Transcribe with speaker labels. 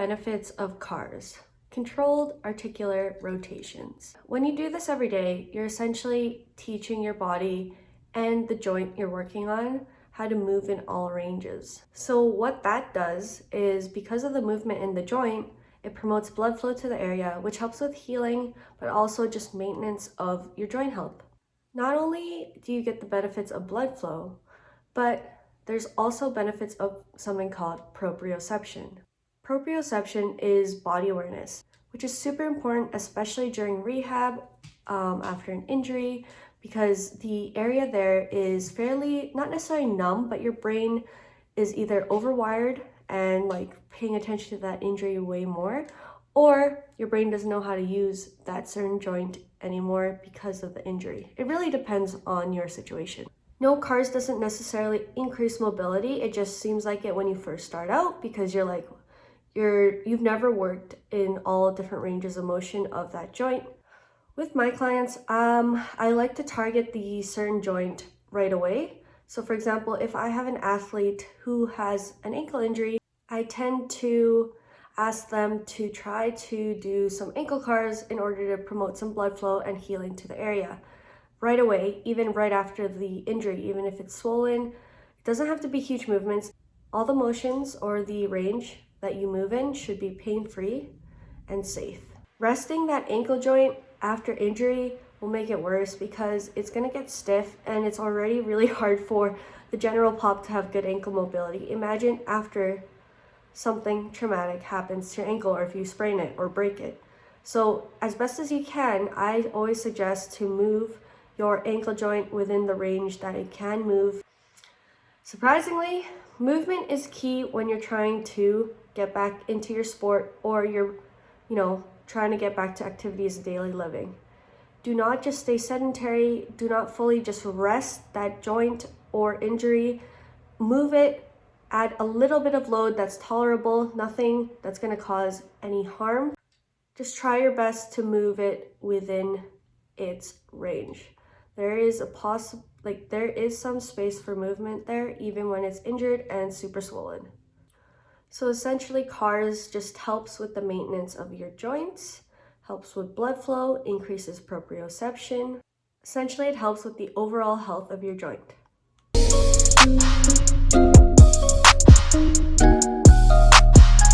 Speaker 1: benefits of C.A.R.s, controlled articular rotations. When you do this every day, you're essentially teaching your body and the joint you're working on how to move in all ranges. So what that does is, because of the movement in the joint, it promotes blood flow to the area, which helps with healing, but also just maintenance of your joint health. Not only do you get the benefits of blood flow, but there's also benefits of something called proprioception. Proprioception is body awareness, which is super important, especially during rehab after an injury, because the area there is fairly, not necessarily numb, but your brain is either overwired and paying attention to that injury way more, or your brain doesn't know how to use that certain joint anymore because of the injury. It really depends on your situation. No, C.A.R.s doesn't necessarily increase mobility. It just seems like it when you first start out, because you've never worked in all different ranges of motion of that joint. With my clients, I like to target the certain joint right away. So for example, if I have an athlete who has an ankle injury, I tend to ask them to try to do some ankle C.A.R.s in order to promote some blood flow and healing to the area right away, even right after the injury. Even if it's swollen, it doesn't have to be huge movements. All the motions or the range that you move in should be pain-free and safe. Resting that ankle joint after injury will make it worse, because it's going to get stiff, and it's already really hard for the general pop to have good ankle mobility. Imagine after something traumatic happens to your ankle, or if you sprain it or break it. So as best as you can, I always suggest to move your ankle joint within the range that it can move. Surprisingly, movement is key when you're trying to get back into your sport, or you're trying to get back to activities of daily living. Do not just stay sedentary. Do not fully just rest that joint or injury. Move it, add a little bit of load that's tolerable, nothing that's going to cause any harm. Just try your best to move it within its range. There is some space for movement there, even when it's injured and super swollen. So essentially, C.A.R.s just helps with the maintenance of your joints, helps with blood flow, increases proprioception. Essentially, it helps with the overall health of your joint.